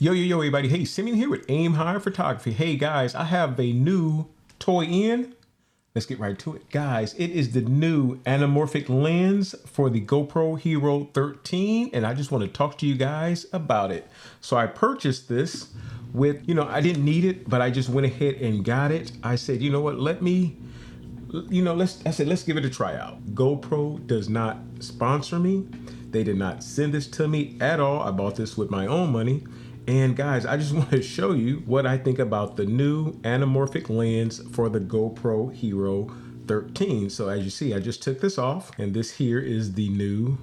Yo, everybody. Hey, Simeon here with Aim High Photography. Hey, guys, I have a new toy in. Let's get right to it. Guys, it is the new anamorphic lens for the GoPro Hero 13, and I just want to talk to you guys about it. So I purchased this with, I didn't need it, but I just went ahead and got it. I said, you know what, let's give it a try out. GoPro does not sponsor me. They did not send this to me at all. I bought this with my own money. And guys, I just want to show you what I think about the new anamorphic lens for the GoPro Hero 13. So as you see, I just took this off, and this here is the new,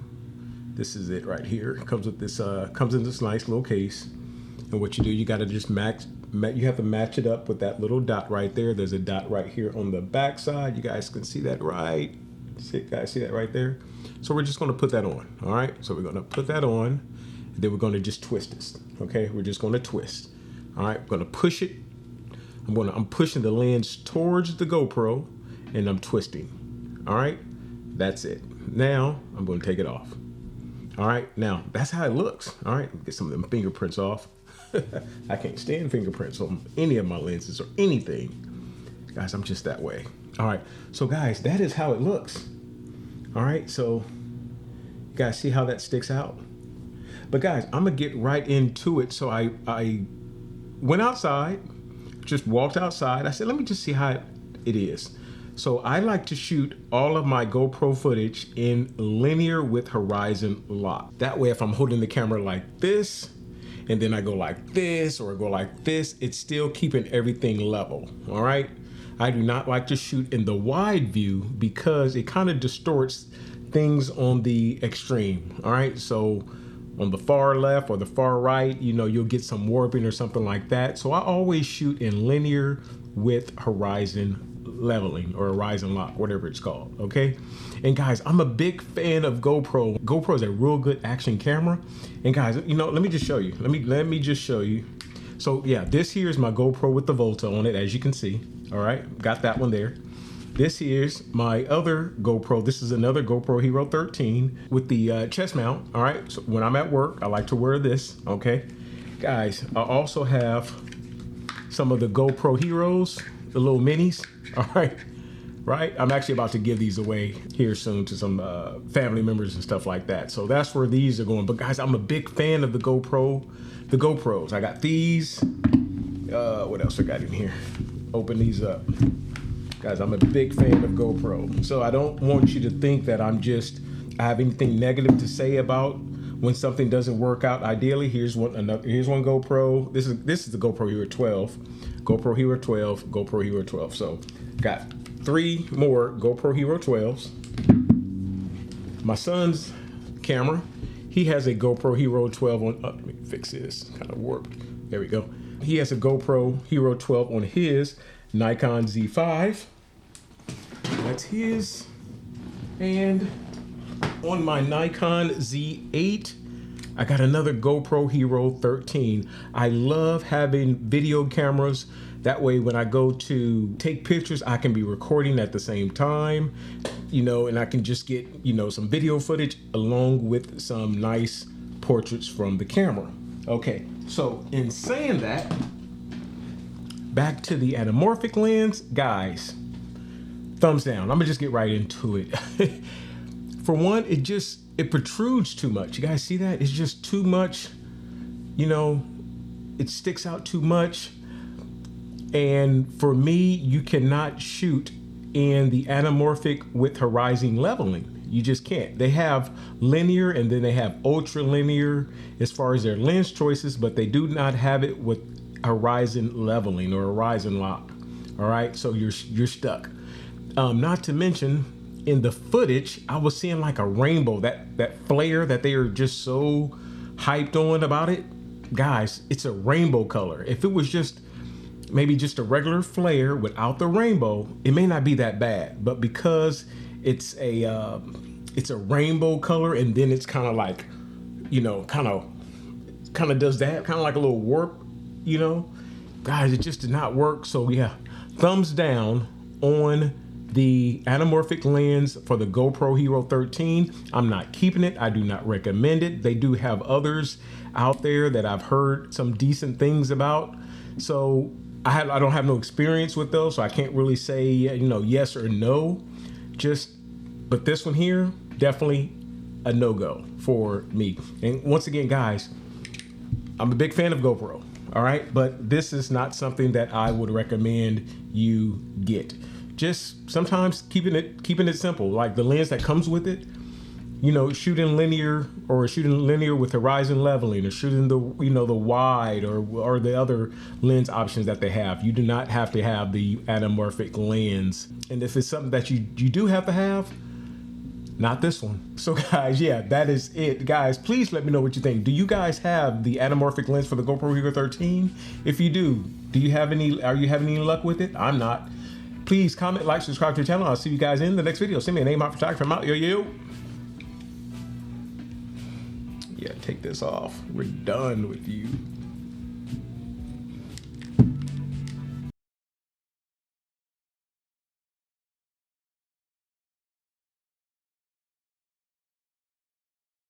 this is it right here. It comes with this, comes in this nice little case. And what you do, you got to just you have to match it up with that little dot right there. There's a dot right here on the back side. You guys can see that right. Guys, see that right there? So we're just going to put that on. All right. So we're going to put that on. Then we're going to just twist this. Okay, we're just going to twist. All right, I'm going to push it. I'm pushing the lens towards the GoPro, and I'm twisting. All right, that's it. Now I'm going to take it off. All right, now that's how it looks. All right, get some of them fingerprints off. I can't stand fingerprints on any of my lenses or anything. Guys, I'm just that way. All right, so guys, that is how it looks. All right, so you guys see how that sticks out? But guys, I'm gonna get right into it. So I went outside, just walked outside. I said, let me just see how it is. So I like to shoot all of my GoPro footage in linear with horizon lock. That way, if I'm holding the camera like this, and then I go like this, or I go like this, it's still keeping everything level, all right? I do not like to shoot in the wide view because it kind of distorts things on the extreme, all right? So on the far left or the far right, you'll get some warping or something like that. So I always shoot in linear with horizon leveling or horizon lock, whatever it's called, okay? And guys, I'm a big fan of GoPro. GoPro is a real good action camera. And guys, let me just show you. Let me just show you. So yeah, this here is my GoPro with the Volta on it, as you can see. All right, got that one there. This here's my other GoPro. This is another GoPro Hero 13 with the chest mount. All right, so when I'm at work, I like to wear this, okay? Guys, I also have some of the GoPro Heroes, the little minis, all right? I'm actually about to give these away here soon to some family members and stuff like that. So that's where these are going. But guys, I'm a big fan of the GoPros. I got these. What else I got in here? Open these up. Guys, I'm a big fan of GoPro. So I don't want you to think that I have anything negative to say about when something doesn't work out ideally. Here's one GoPro. This is the GoPro Hero 12. GoPro Hero 12, GoPro Hero 12. So got 3 more GoPro Hero 12s. My son's camera, he has a GoPro Hero 12 on, let me fix this, kind of warped. There we go. He has a GoPro Hero 12 on his Nikon Z5. That's his. And on my Nikon Z8, I got another GoPro Hero 13. I love having video cameras. That way, when I go to take pictures, I can be recording at the same time, and I can just get, some video footage along with some nice portraits from the camera. Okay, so in saying that, back to the anamorphic lens, guys, thumbs down. I'm gonna just get right into it. For one, it protrudes too much. You guys see that? It's just too much, it sticks out too much. And for me, you cannot shoot in the anamorphic with horizon leveling. You just can't. They have linear and then they have ultra linear as far as their lens choices, but they do not have it with horizon leveling or horizon lock. All right, so you're stuck. Not to mention, in the footage, I was seeing like a rainbow, that flare that they are just so hyped on about it. Guys, it's a rainbow color. If it was maybe just a regular flare without the rainbow, it may not be that bad. But because it's a rainbow color, and then it's kind of like, kind of does that, kind of like a little warp, guys, it just did not work. So yeah, thumbs down on the anamorphic lens for the GoPro Hero 13. I'm not keeping it. I do not recommend it. They do have others out there that I've heard some decent things about. So I don't have no experience with those, so I can't really say, yes or no. But this one here, definitely a no-go for me. And once again, guys, I'm a big fan of GoPro, all right? But this is not something that I would recommend you get. Just sometimes keeping it simple, like the lens that comes with it, shooting linear with horizon leveling, or shooting the wide or the other lens options that they have. You do not have to have the anamorphic lens. And if it's something that you do have to have, not this one. So guys, yeah, that is it. Guys, please let me know what you think. Do you guys have the anamorphic lens for the GoPro Hero 13? If you do, are you having any luck with it? I'm not. Please comment, like, subscribe to the channel. I'll see you guys in the next video. Send me a name out photographer. I'm out. Yo. Yeah, take this off. We're done with you.